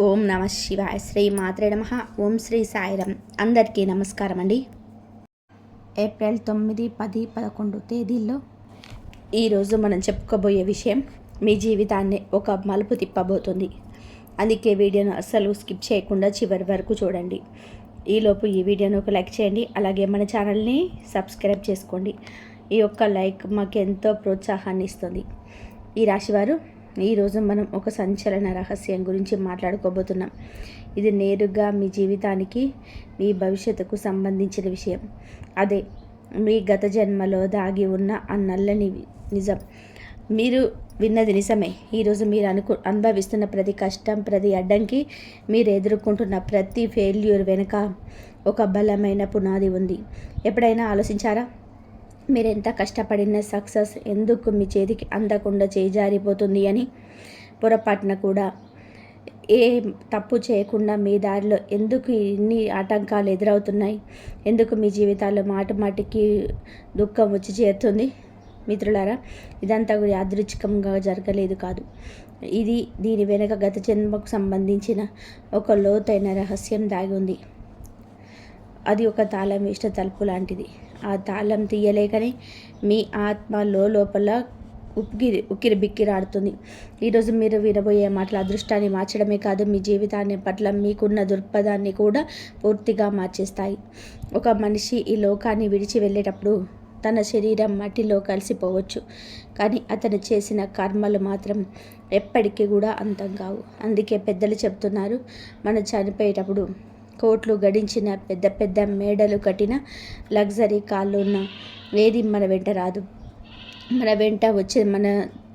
ఓం నమ శివాయ. శ్రీ మాత్రే నమః. ఓం శ్రీ సాయిరం. అందరికీ నమస్కారం అండి. ఏప్రిల్ 9, 10, 11 తేదీల్లో ఈరోజు మనం చెప్పుకోబోయే విషయం మీ జీవితాన్ని ఒక మలుపు తిప్పబోతుంది. అందుకే వీడియోను అస్సలు స్కిప్ చేయకుండా చివరి వరకు చూడండి. ఈలోపు ఈ వీడియోను ఒక లైక్ చేయండి. అలాగే మన ఛానల్ని సబ్స్క్రైబ్ చేసుకోండి. ఈ యొక్క లైక్ మాకు ఎంతో ప్రోత్సాహాన్ని ఇస్తుంది. ఈ రాశివారు ఈరోజు మనం ఒక సంచలన రహస్యం గురించి మాట్లాడుకోబోతున్నాం. ఇది నేరుగా మీ జీవితానికి, మీ భవిష్యత్తుకు సంబంధించిన విషయం. అదే మీ గత జన్మలో దాగి ఉన్న ఆ నల్లని నిజం. మీరు విన్నది నిజమే. ఈరోజు మీరు అనుభవిస్తున్న ప్రతి కష్టం, ప్రతి అడ్డంకి, మీరు ఎదుర్కొంటున్న ప్రతి ఫెయిల్యూర్ వెనుక ఒక బలమైన పునాది ఉంది. ఎప్పుడైనా ఆలోచించారా? మీరు ఎంత కష్టపడిన సక్సెస్ ఎందుకు మీ చేతికి అందకుండా చేజారిపోతుంది అని? పొరపాటున కూడా ఏ తప్పు చేయకుండా మీ దారిలో ఎందుకు ఇన్ని ఆటంకాలు ఎదురవుతున్నాయి? ఎందుకు మీ జీవితాల్లో మాటికి దుఃఖం వచ్చి చేరుతుంది? మిత్రులారా, ఇదంతా కూడా యాదృచ్ఛికంగా జరగలేదు కాదు. దీని వెనుక గత జన్మకు సంబంధించిన ఒక లోతైన రహస్యం దాగి ఉంది. అది ఒక తాళం వేసిన తలుపు లాంటిది. ఆ తాళం తీయలేకనే మీ ఆత్మ లోపల ఉక్కిరి బిక్కిరాడుతుంది. ఈరోజు మీరు వినబోయే మాటల అదృష్టాన్ని మార్చడమే కాదు, మీ జీవితాన్ని పట్ల మీకున్న దృక్పథాన్ని కూడా పూర్తిగా మార్చేస్తాయి. ఒక మనిషి ఈ లోకాన్ని విడిచి వెళ్ళేటప్పుడు తన శరీరం మట్టిలో కలిసిపోవచ్చు, కానీ అతను చేసిన కర్మలు మాత్రం ఎప్పటికీ కూడా అంతం కావు. అందుకే పెద్దలు చెప్తున్నారు, మనం చనిపోయేటప్పుడు కోట్లు గడించిన, పెద్ద పెద్ద మేడలు కట్టిన, లగ్జరీ కార్లు ఉన్న ఏది మన వెంట రాదు. మన వెంట వచ్చేది మన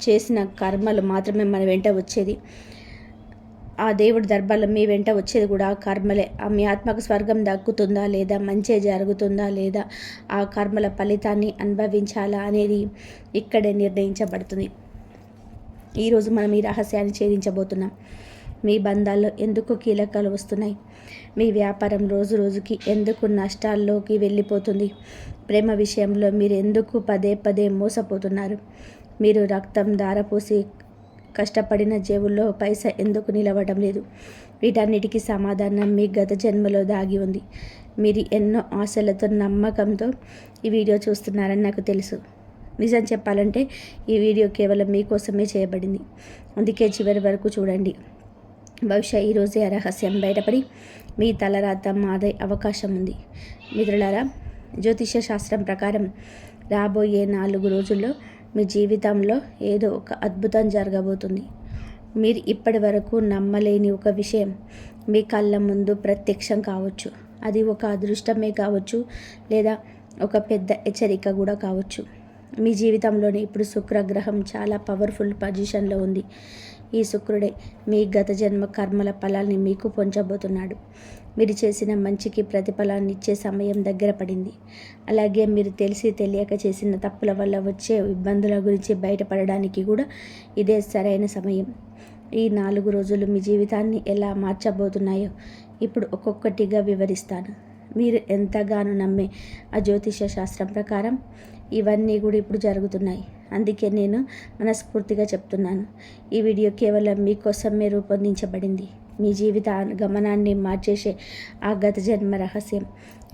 చేసిన కర్మలు మాత్రమే మన వెంట వచ్చేది. ఆ దేవుడి దర్బార్లో మీ వెంట వచ్చేది కూడా ఆ కర్మలే. మీ ఆత్మకు స్వర్గం దక్కుతుందా లేదా, మంచి జరుగుతుందా లేదా, ఆ కర్మల ఫలితాన్ని అనుభవించాలా అనేది ఇక్కడే నిర్ణయించబడుతుంది. ఈరోజు మనం ఈ రహస్యాన్ని ఛేదించబోతున్నాం. మీ బంధాల్లో ఎందుకు కీలకాలు వస్తున్నాయి? మీ వ్యాపారం రోజు రోజుకి ఎందుకు నష్టాల్లోకి వెళ్ళిపోతుంది? ప్రేమ విషయంలో మీరు ఎందుకు పదే పదే మోసపోతున్నారు? మీరు రక్తం ధారపోసి కష్టపడిన జేబుల్లో పైసా ఎందుకు నిలవడం లేదు? వీటన్నిటికీ సమాధానం మీ గత జన్మలో దాగి ఉంది. మీరు ఎన్నో ఆశలతో, నమ్మకంతో ఈ వీడియో చూస్తున్నారని నాకు తెలుసు. నిజం చెప్పాలంటే ఈ వీడియో కేవలం మీకోసమే చేయబడింది. అందుకే చివరి వరకు చూడండి. బహుశా ఈరోజే ఆ రహస్యం బయటపడి మీ తలరాత మారే అవకాశం ఉంది. మిత్రులారా, జ్యోతిష శాస్త్రం ప్రకారం రాబోయే 4 రోజుల్లో మీ జీవితంలో ఏదో ఒక అద్భుతం జరగబోతుంది. మీరు ఇప్పటి వరకు నమ్మలేని ఒక విషయం మీ కళ్ళ ముందు ప్రత్యక్షం కావచ్చు. అది ఒక అదృష్టమే కావచ్చు, లేదా ఒక పెద్ద హెచ్చరిక కూడా కావచ్చు. మీ జీవితంలోని ఇప్పుడు శుక్రగ్రహం చాలా పవర్ఫుల్ పొజిషన్లో ఉంది. ఈ శుక్రుడే మీ గత జన్మ కర్మల ఫలాల్ని మీకు పొంచబోతున్నాడు. మీరు చేసిన మంచికి ప్రతిఫలాన్ని ఇచ్చే సమయం దగ్గర పడింది. అలాగే మీరు తెలిసి తెలియక చేసిన తప్పుల వల్ల వచ్చే ఇబ్బందుల గురించి బయటపడడానికి కూడా ఇదే సరైన సమయం. ఈ 4 రోజులు మీ జీవితాన్ని ఎలా మార్చబోతున్నాయో ఇప్పుడు ఒక్కొక్కటిగా వివరిస్తాను. మీరు ఎంతగానో నమ్మే ఆ జ్యోతిష శాస్త్రం ప్రకారం ఇవన్నీ కూడా ఇప్పుడు జరుగుతున్నాయి. అందుకే నేను మనస్ఫూర్తిగా చెప్తున్నాను, ఈ వీడియో కేవలం మీకోసమే రూపొందించబడింది. మీ జీవిత గమనాన్ని మార్చేసే ఆ గత జన్మ రహస్యం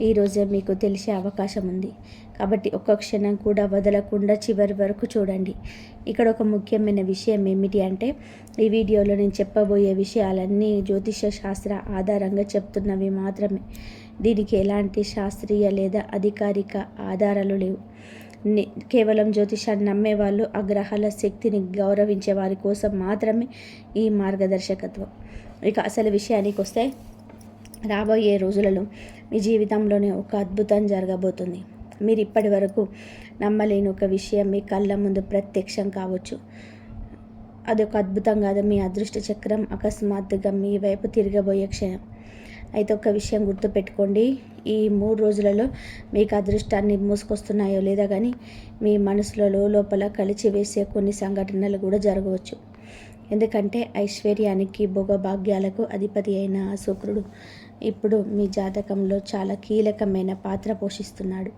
ఈరోజే మీకు తెలిసే అవకాశం ఉంది. కాబట్టి ఒక్క క్షణం కూడా వదలకుండా చివరి వరకు చూడండి. ఇక్కడ ఒక ముఖ్యమైన విషయం ఏమిటి అంటే, ఈ వీడియోలో నేను చెప్పబోయే విషయాలన్నీ జ్యోతిష శాస్త్ర ఆధారంగా చెప్తున్నవి మాత్రమే. దీనికి ఎలాంటి శాస్త్రీయ లేదా అధికారిక ఆధారాలు లేవు. కేవలం జ్యోతిషాన్ని నమ్మేవాళ్ళు, ఆ గ్రహాల శక్తిని గౌరవించే వారి కోసం మాత్రమే ఈ మార్గదర్శకత్వం. ఇక అసలు విషయానికి వస్తే, రాబోయే రోజులలో మీ జీవితంలోనే ఒక అద్భుతం జరగబోతుంది. మీరు ఇప్పటి వరకు నమ్మలేని ఒక విషయం మీ కళ్ళ ముందు ప్రత్యక్షం కావచ్చు. అది ఒక అద్భుతం కాదు, మీ అదృష్ట చక్రం అకస్మాత్తుగా మీ వైపు తిరగబోయే క్షణం. అయితే ఒక విషయం గుర్తుపెట్టుకోండి, ఈ 3 రోజులలో మీకు అదృష్టాన్ని మోసుకొస్తున్నాయో లేదా కానీ మీ మనసులో లోపల కలిచివేసే కొన్ని సంఘటనలు కూడా జరగవచ్చు. ఎందుకంటే ఐశ్వర్యానికి, భోగభాగ్యాలకు అధిపతి అయిన ఆ శుక్రుడు ఇప్పుడు మీ జాతకంలో చాలా కీలకమైన పాత్ర పోషిస్తున్నాడు.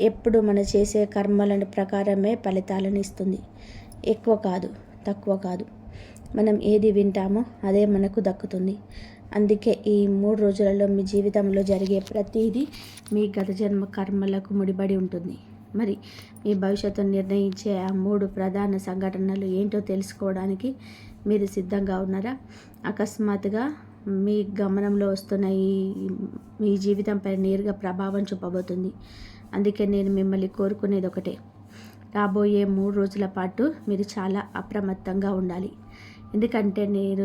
ఎప్పుడు మనం చేసే కర్మల ప్రకారమే ఫలితాలను ఇస్తుంది. ఎక్కువ కాదు, తక్కువ కాదు. మనం ఏది వింటామో అదే మనకు దక్కుతుంది. అందుకే ఈ 3 రోజులలో మీ జీవితంలో జరిగే ప్రతిదీ మీ గత జన్మ కర్మలకు ముడిపడి ఉంటుంది. మరి మీ భవిష్యత్తును నిర్ణయించే ఆ 3 ప్రధాన సంఘటనలు ఏంటో తెలుసుకోవడానికి మీరు సిద్ధంగా ఉన్నారా? అకస్మాత్తుగా మీ గమనంలో వస్తున్న మీ జీవితంపై నేరుగా ప్రభావం చూపబోతుంది. అందుకే నేను మిమ్మల్ని కోరుకునేది ఒకటే, రాబోయే 3 రోజుల పాటు మీరు చాలా అప్రమత్తంగా ఉండాలి. ఎందుకంటే నేను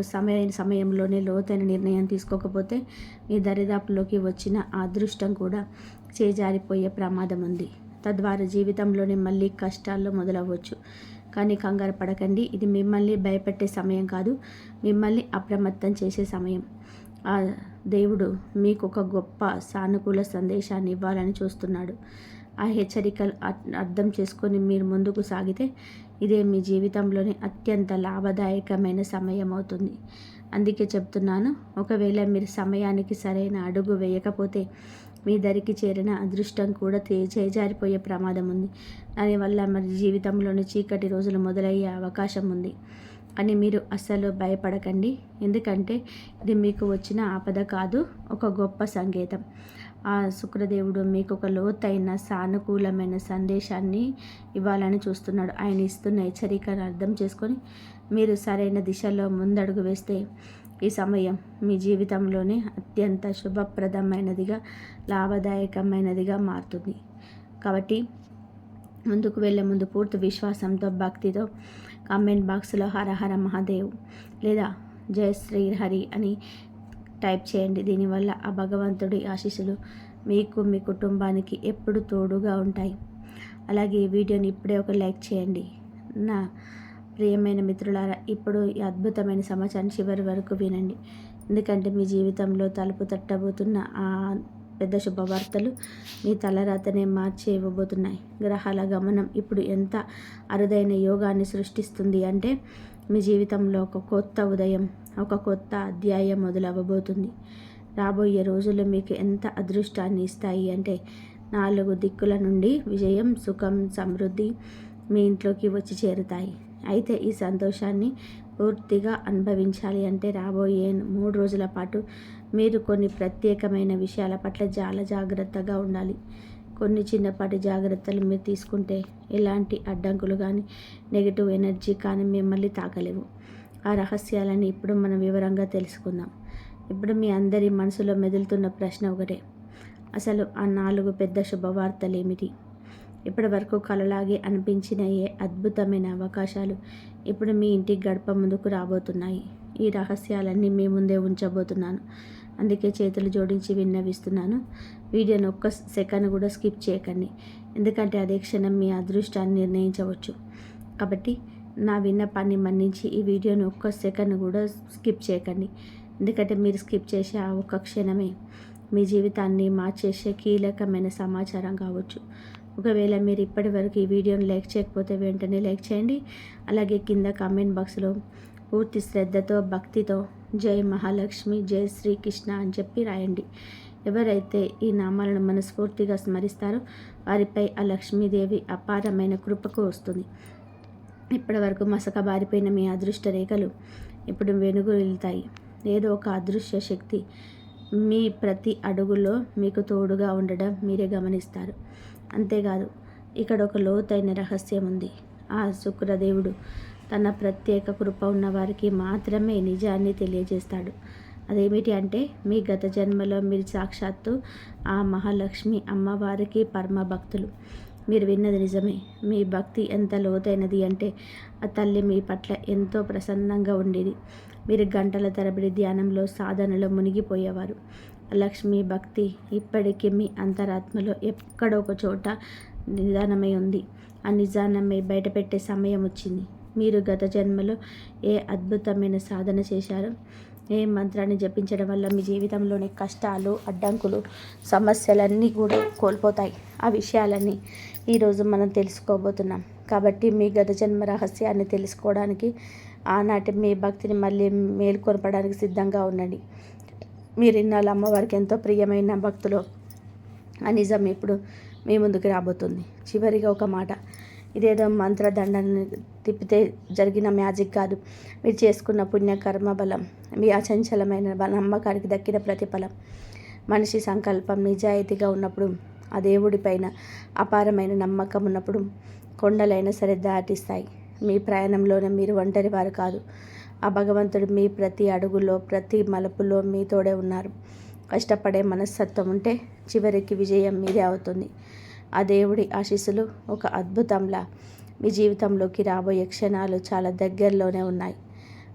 సమయంలోనే లోతైన నిర్ణయం తీసుకోకపోతే మీ దరిదాపుల్లోకి వచ్చిన ఆ అదృష్టం కూడా చేజారిపోయే ప్రమాదం ఉంది. తద్వారా జీవితంలోనే మళ్ళీ కష్టాల్లో మొదలవ్వచ్చు. కానీ కంగారు పడకండి. ఇది మిమ్మల్ని భయపెట్టే సమయం కాదు, మిమ్మల్ని అప్రమత్తం చేసే సమయం. ఆ దేవుడు మీకు ఒక గొప్ప సానుకూల సందేశాన్ని ఇవ్వాలని చూస్తున్నాడు. ఆ హెచ్చరికలు అర్థం చేసుకొని మీరు ముందుకు సాగితే ఇదే మీ జీవితంలోని అత్యంత లాభదాయకమైన సమయం అవుతుంది. అందుకే చెప్తున్నాను, ఒకవేళ మీరు సమయానికి సరైన అడుగు వేయకపోతే మీ దరికి చేరిన అదృష్టం కూడా చేజారిపోయే ప్రమాదం ఉంది. దానివల్ల మరి జీవితంలోని చీకటి రోజులు మొదలయ్యే అవకాశం ఉంది. అని మీరు అస్సలు భయపడకండి. ఎందుకంటే ఇది మీకు వచ్చిన ఆపద కాదు, ఒక గొప్ప సంకేతం. ఆ శుక్రదేవుడు మీకు ఒక లోతైన సానుకూలమైన సందేశాన్ని ఇవ్వాలని చూస్తున్నాడు. ఆయన ఇస్తున్న హెచ్చరికను అర్థం చేసుకొని మీరు సరైన దిశలో ముందడుగు వేస్తే ఈ సమయం మీ జీవితంలోనే అత్యంత శుభప్రదమైనదిగా, లాభదాయకమైనదిగా మారుతుంది. కాబట్టి ముందుకు వెళ్ళే ముందు పూర్తి విశ్వాసంతో, భక్తితో కామెంట్ బాక్స్లో హర హర మహాదేవ్ లేదా జయ శ్రీ హరి అని టైప్ చేయండి. దీనివల్ల ఆ భగవంతుడి ఆశీస్సులు మీకు, మీ కుటుంబానికి ఎప్పుడు తోడుగా ఉంటాయి. అలాగే ఈ వీడియోని ఇప్పుడే ఒక లైక్ చేయండి. నా ప్రియమైన మిత్రులారా, ఇప్పుడు ఈ అద్భుతమైన సమాచారం చివరి వరకు వినండి. ఎందుకంటే మీ జీవితంలో తలుపు తట్టబోతున్న ఆ పెద్ద శుభవార్తలు మీ తలరాతనే మార్చి ఇవ్వబోతున్నాయి. గ్రహాల గమనం ఇప్పుడు ఎంత అరుదైన యోగాన్ని సృష్టిస్తుంది అంటే మీ జీవితంలో ఒక కొత్త ఉదయం, ఒక కొత్త అధ్యాయం మొదలవ్వబోతుంది. రాబోయే రోజులు మీకు ఎంత అదృష్టాన్ని ఇస్తాయి అంటే 4 దిక్కుల నుండి విజయం, సుఖం, సమృద్ధి మీ ఇంట్లోకి వచ్చి చేరుతాయి. అయితే ఈ సంతోషాన్ని పూర్తిగా అనుభవించాలి అంటే రాబోయే 3 రోజుల పాటు మీరు కొన్ని ప్రత్యేకమైన విషయాల పట్ల చాలా జాగ్రత్తగా ఉండాలి. కొన్ని చిన్నపాటి జాగ్రత్తలు మీరు తీసుకుంటే ఎలాంటి అడ్డంకులు కానీ, నెగిటివ్ ఎనర్జీ కానీ మిమ్మల్ని తాకలేవు. ఆ రహస్యాలని ఇప్పుడు మనం వివరంగా తెలుసుకుందాం. ఇప్పుడు మీ అందరి మనసులో మెదులుతున్న ప్రశ్న ఒకటే, అసలు ఆ 4 పెద్ద శుభవార్తలు ఏమిటి? ఇప్పటి వరకు కలలాగే అనిపించిన ఏ అద్భుతమైన అవకాశాలు ఇప్పుడు మీ ఇంటి గడప ముందుకు రాబోతున్నాయి? ఈ రహస్యాలన్నీ మీ ముందే ఉంచబోతున్నాను. అందుకే చేతులు జోడించి విన్నవిస్తున్నాను, వీడియోని ఒక్క సెకండ్ కూడా స్కిప్ చేయకండి. ఎందుకంటే అదే క్షణం మీ అదృష్టాన్ని నిర్ణయించవచ్చు. కాబట్టి నా విన్నపాన్ని మన్నించి ఈ వీడియోని ఒక్క సెకండ్ కూడా స్కిప్ చేయకండి. ఎందుకంటే మీరు స్కిప్ చేసే ఆ ఒక్క క్షణమే మీ జీవితాన్ని మార్చేసే కీలకమైన సమాచారం కావచ్చు. ఒకవేళ మీరు ఇప్పటి వరకు ఈ వీడియోని లైక్ చేయకపోతే వెంటనే లైక్ చేయండి. అలాగే కింద కామెంట్ బాక్స్లో పూర్తి శ్రద్ధతో, భక్తితో జై మహాలక్ష్మి, జై శ్రీకృష్ణ అని చెప్పి రాయండి. ఎవరైతే ఈ నామాలను మనస్ఫూర్తిగా స్మరిస్తారో వారిపై ఆ లక్ష్మీదేవి అపారమైన కృపకు వస్తుంది. ఇప్పటి వరకు మసక బారిపోయిన మీ అదృష్ట రేఖలు ఇప్పుడు వెనుగు వెళ్తాయి. ఏదో ఒక అదృశ్య శక్తి మీ ప్రతి అడుగులో మీకు తోడుగా ఉండడం మీరే గమనిస్తారు. అంతేకాదు, ఇక్కడ ఒక లోతైన రహస్యం ఉంది. ఆ శుక్రదేవుడు తన ప్రత్యేక కృప ఉన్న వారికి మాత్రమే నిజాన్ని తెలియజేస్తాడు. అదేమిటి అంటే మీ గత జన్మలో మీరు సాక్షాత్తు ఆ మహాలక్ష్మి అమ్మవారికి పరమ భక్తులు. మీరు విన్నది నిజమే. మీ భక్తి ఎంత లోతైనది అంటే ఆ తల్లి మీ పట్ల ఎంతో ప్రసన్నంగా ఉండేది. మీరు గంటల తరబడి ధ్యానంలో, సాధనలో మునిగిపోయేవారు. లక్ష్మీ భక్తి ఇప్పటికీ మీ అంతరాత్మలో ఎక్కడో ఒక చోట నిదానమై ఉంది. ఆ నిజానమై బయటపెట్టే సమయం వచ్చింది. మీరు గత జన్మలో ఏ అద్భుతమైన సాధన చేశారో, ఏ మంత్రాన్ని జపించడం వల్ల మీ జీవితంలోని కష్టాలు, అడ్డంకులు, సమస్యలన్నీ కూడా కోల్పోతాయి. ఆ విషయాలన్నీ ఈరోజు మనం తెలుసుకోబోతున్నాం. కాబట్టి మీ గత జన్మ రహస్యాన్ని తెలుసుకోవడానికి, ఆనాటి మీ భక్తిని మళ్ళీ మేల్కొల్పడానికి సిద్ధంగా ఉండండి. మీరు ఇన్నాళ్ళు అమ్మవారికి ఎంతో ప్రియమైన భక్తులు ఆ నిజం ఇప్పుడు మీ ముందుకు రాబోతుంది. చివరిగా ఒక మాట, ఇదేదో మంత్రదండని తిప్పితే జరిగిన మ్యాజిక్ కాదు. మీరు చేసుకున్న పుణ్యకర్మ బలం, మీ అచంచలమైన నమ్మకానికి దక్కిన ప్రతిఫలం. మనిషి సంకల్పం నిజాయితీగా ఉన్నప్పుడు, ఆ దేవుడిపైన అపారమైన నమ్మకం ఉన్నప్పుడు కొండలైనా సరే దాటిస్తాయి. మీ ప్రయాణంలోనే మీరు ఒంటరి వారు కాదు. ఆ భగవంతుడు మీ ప్రతి అడుగులో, ప్రతి మలుపులో మీ తోడే ఉన్నారు. కష్టపడే మనస్తత్వం ఉంటే చివరికి విజయం మీదే అవుతుంది. ఆ దేవుడి ఆశీస్సులు ఒక అద్భుతంలా మీ జీవితంలోకి రాబోయే క్షణాలు చాలా దగ్గరలోనే ఉన్నాయి.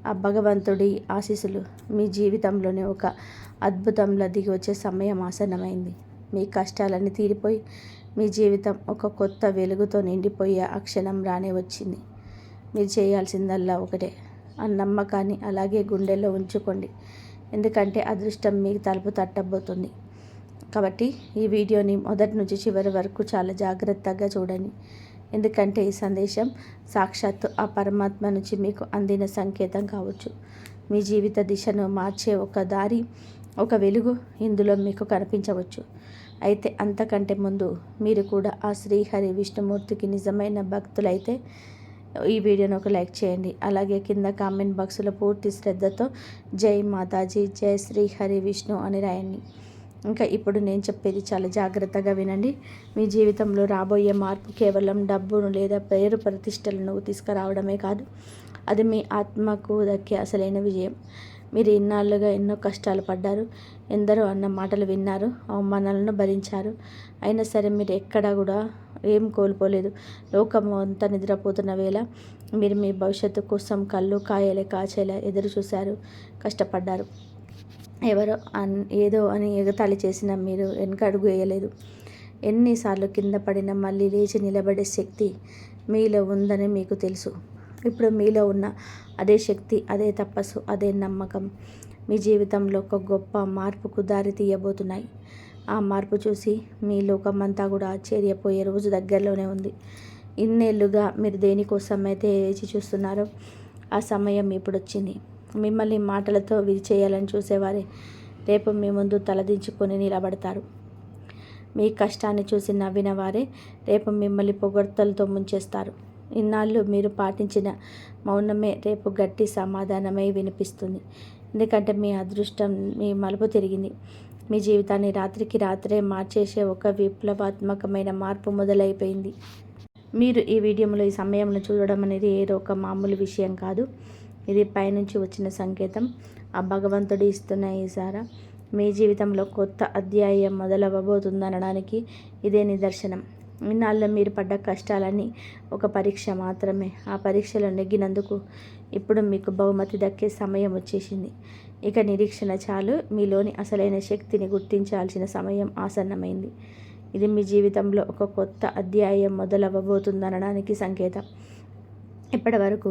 ఆ భగవంతుడి ఆశీస్సులు మీ జీవితంలోనే ఒక అద్భుతంలా దిగి వచ్చే సమయం ఆసన్నమైంది. మీ కష్టాలన్నీ తీరిపోయి మీ జీవితం ఒక కొత్త వెలుగుతో నిండిపోయే ఆ క్షణం రానే వచ్చింది. మీరు చేయాల్సిందల్లా ఒకటే, ఆ నమ్మకాన్ని అలాగే గుండెల్లో ఉంచుకోండి. ఎందుకంటే అదృష్టం మీకు తలుపు తట్టబోతుంది. కాబట్టి ఈ వీడియోని మొదటి నుంచి చివరి వరకు చాలా జాగ్రత్తగా చూడండి. ఎందుకంటే ఈ సందేశం సాక్షాత్తు ఆ పరమాత్మ నుంచి మీకు అందిన సంకేతం కావచ్చు. మీ జీవిత దిశను మార్చే ఒక దారి, ఒక వెలుగు ఇందులో మీకు కనిపించవచ్చు. అయితే అంతకంటే ముందు మీరు కూడా ఆ శ్రీహరి విష్ణుమూర్తికి నిజమైన భక్తులైతే ఈ వీడియోని ఒక లైక్ చేయండి. అలాగే కింద కామెంట్ బాక్స్లో పూర్తి శ్రద్ధతో జై మాతాజీ, జై శ్రీహరి విష్ణు అని రాయండి. ఇంకా ఇప్పుడు నేను చెప్పేది చాలా జాగ్రత్తగా వినండి. మీ జీవితంలో రాబోయే మార్పు కేవలం డబ్బును లేదా పేరు ప్రతిష్టలను తీసుకురావడమే కాదు, అది మీ ఆత్మకు దక్కే అసలైన విజయం. మీరు ఇన్నాళ్ళుగా ఎన్నో కష్టాలు పడ్డారు, ఎందరో అన్న మాటలు విన్నారు, అవమానాలను భరించారు. అయినా సరే మీరు ఎక్కడా కూడా ఏం కోల్పోలేదు. లోకం అంతా నిద్రపోతున్న వేళ మీరు మీ భవిష్యత్తు కోసం కళ్ళు కాయలే కాచేలా ఎదురు చూశారు, కష్టపడ్డారు. ఎవరో ఏదో అని ఎగతాళి చేసిన మీరు వెనకడుగు వేయలేదు. ఎన్నిసార్లు కింద పడినా మళ్ళీ లేచి నిలబడే శక్తి మీలో ఉందని మీకు తెలుసు. ఇప్పుడు మీలో ఉన్న అదే శక్తి, అదే తపస్సు, అదే నమ్మకం మీ జీవితంలో ఒక గొప్ప మార్పుకు దారి తీయబోతున్నాయి. ఆ మార్పు చూసి మీ లోకమంతా కూడా ఆశ్చర్యపోయే రోజు దగ్గరలోనే ఉంది. ఇన్నేళ్లుగా మీరు దేనికోసమైతే వేచి చూస్తున్నారో ఆ సమయం ఇప్పుడు వచ్చింది. మిమ్మల్ని మాటలతో విరిచేయాలని చూసేవారే రేపు మీ ముందు తలదించుకొని నిలబడతారు. మీ కష్టాన్ని చూసి నవ్విన వారే రేపు మిమ్మల్ని పొగడ్తలతో ముంచేస్తారు. ఇన్నాళ్ళు మీరు పాటించిన మౌనమే రేపు గట్టి సమాధానమై వినిపిస్తుంది. ఎందుకంటే మీ అదృష్టం మీ మలుపు తిరిగింది. మీ జీవితాన్ని రాత్రికి రాత్రే మార్చేసే ఒక విప్లవాత్మకమైన మార్పు మొదలైపోయింది. మీరు ఈ వీడియోలో ఈ సమయంలో చూడడం అనేది ఏదో ఒక మామూలు విషయం కాదు. ఇది పైనుంచి వచ్చిన సంకేతం. ఆ భగవంతుడు ఇస్తున్న ఈసారా మీ జీవితంలో కొత్త అధ్యాయం మొదలవ్వబోతుందనడానికి ఇదే నిదర్శనం. ఇన్నాళ్ళు మీరు పడ్డ కష్టాలన్నీ ఒక పరీక్ష మాత్రమే. ఆ పరీక్షలో నెగ్గినందుకు ఇప్పుడు మీకు బహుమతి దక్కే సమయం వచ్చేసింది. ఇక నిరీక్షణ చాలు. మీలోని అసలైన శక్తిని గుర్తించాల్సిన సమయం ఆసన్నమైంది. ఇది మీ జీవితంలో ఒక కొత్త అధ్యాయం మొదలవ్వబోతుందనడానికి సంకేతం. ఇప్పటి వరకు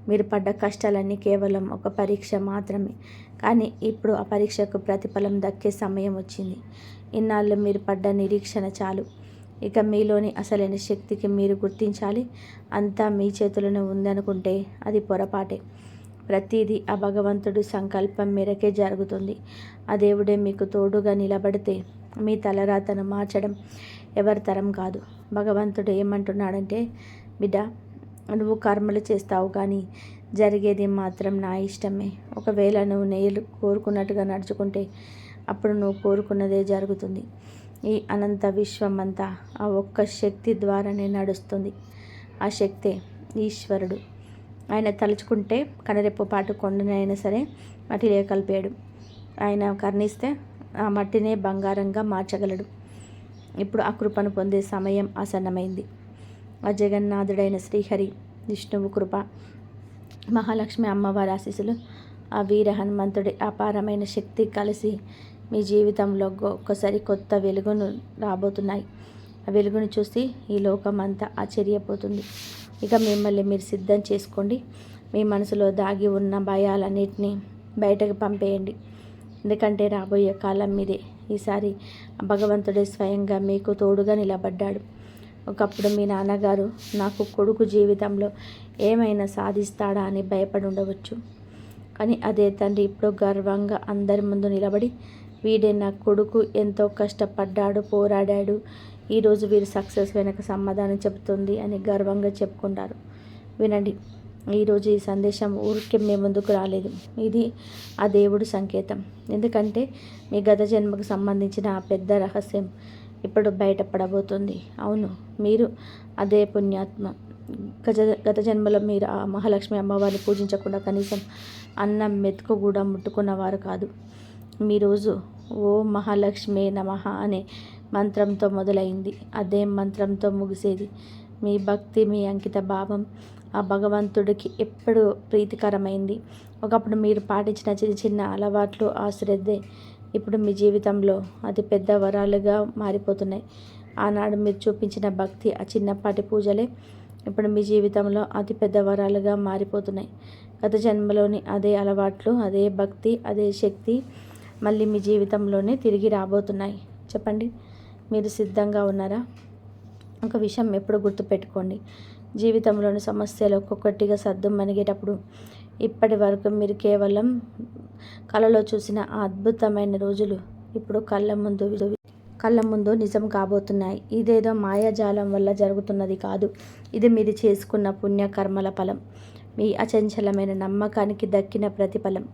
మీరు పడ్డ కష్టాలన్నీ కేవలం ఒక పరీక్ష మాత్రమే. కానీ ఇప్పుడు ఆ పరీక్షకు ప్రతిఫలం దక్కే సమయం వచ్చింది. ఇన్నాళ్ళు మీరు పడ్డ నిరీక్షణ చాలు. ఇక మీలోని అసలైన శక్తికి మీరు గుర్తించాలి. అంతా మీ చేతులను ఉందనుకుంటే అది పొరపాటే. ప్రతిదీ ఆ భగవంతుడి సంకల్పం మేరకే జరుగుతుంది. ఆ దేవుడే మీకు తోడుగా నిలబడితే మీ తలరాతను మార్చడం ఎవరి తరం కాదు. భగవంతుడు ఏమంటున్నాడంటే, బిడ్డ, నువ్వు కర్మలు చేస్తావు కానీ జరిగేది మాత్రం నా ఇష్టమే. ఒకవేళ నువ్వు నేను కోరుకున్నట్టుగా నడుచుకుంటే అప్పుడు నువ్వు కోరుకున్నదే జరుగుతుంది. ఈ అనంత విశ్వమంతా ఆ ఒక్క శక్తి ద్వారానే నడుస్తుంది. ఆ శక్తే ఈశ్వరుడు. ఆయన తలుచుకుంటే కనరెప్పపాటు కొండనైనా సరే మట్టిలో కలిపాడు. ఆయన కర్ణిస్తే ఆ మట్టినే బంగారంగా మార్చగలడు. ఇప్పుడు ఆ కృపను పొందే సమయం ఆసన్నమైంది. ఆ జగన్నాథుడైన శ్రీహరి విష్ణువు కృప, మహాలక్ష్మి అమ్మవారి ఆశీస్సులు, ఆ వీర హనుమంతుడి అపారమైన శక్తి కలిసి మీ జీవితంలో ఒక్కసారి కొత్త వెలుగును రాబోతున్నాయి. ఆ వెలుగును చూసి ఈ లోకం అంతా ఆశ్చర్యపోతుంది. ఇక మిమ్మల్ని మీరు సిద్ధం చేసుకోండి. మీ మనసులో దాగి ఉన్న భయాలన్నిటినీ బయటకు పంపేయండి. ఎందుకంటే రాబోయే కాలం మీదే. ఈసారి భగవంతుడే స్వయంగా మీకు తోడుగా నిలబడ్డాడు. ఒకప్పుడు మీ నాన్నగారు నాకు కొడుకు జీవితంలో ఏమైనా సాధిస్తాడా అని భయపడి ఉండవచ్చు. కానీ అదే తండ్రి ఇప్పుడు గర్వంగా అందరి ముందు నిలబడి, వీడే నా కొడుకు, ఎంతో కష్టపడ్డాడు, పోరాడాడు, ఈరోజు వీరు సక్సెస్ వెనక సమాధానం చెబుతుంది అని గర్వంగా చెప్పుకుంటారు. వినండి, ఈరోజు ఈ సందేశం ఊరికే మీ ముందుకు రాలేదు. ఇది ఆ దేవుడి సంకేతం. ఎందుకంటే మీ గత జన్మకు సంబంధించిన ఆ పెద్ద రహస్యం ఇప్పుడు బయటపడబోతుంది. అవును, మీరు అదే పుణ్యాత్మ. గత జన్మలో మీరు ఆ మహాలక్ష్మి అమ్మవారిని పూజించకుండా కనీసం అన్నం మెతుకు కూడా ముట్టుకున్నవారు కాదు. మీ రోజు ఓ మహాలక్ష్మి నమః అనే మంత్రంతో మొదలైంది. అదే మంత్రంతో ముగిసేది. మీ భక్తి, మీ అంకిత భావం ఆ భగవంతుడికి ఎప్పుడు ప్రీతికరమైంది. ఒకప్పుడు మీరు పాటించిన చిన్న చిన్న అలవాట్లు, ఆ శ్రద్ధే ఇప్పుడు మీ జీవితంలో అతి పెద్ద వరాలుగా మారిపోతున్నాయి. ఆనాడు మీరు చూపించిన భక్తి, ఆ చిన్నపాటి పూజలే ఇప్పుడు మీ జీవితంలో అతి పెద్ద వరాలుగా మారిపోతున్నాయి. గత జన్మలోని అదే అలవాట్లు, అదే భక్తి, అదే శక్తి మళ్ళీ మీ జీవితంలోనే తిరిగి రాబోతున్నాయి. చెప్పండి, మీరు సిద్ధంగా ఉన్నారా? ఒక విషయం ఎప్పుడు గుర్తుపెట్టుకోండి, జీవితంలోని సమస్యలు ఒక్కొక్కటిగా సద్దుమణిగేటప్పుడు ఇప్పటి వరకు మీరు కేవలం కలలో చూసిన ఆ అద్భుతమైన రోజులు ఇప్పుడు కళ్ళ ముందు నిజం కాబోతున్నాయి. ఇదేదో మాయాజాలం వల్ల జరుగుతున్నది కాదు. ఇది మీరు చేసుకున్న పుణ్యకర్మల ఫలం, మీ అచంచలమైన నమ్మకానికి దక్కిన ప్రతిఫలం.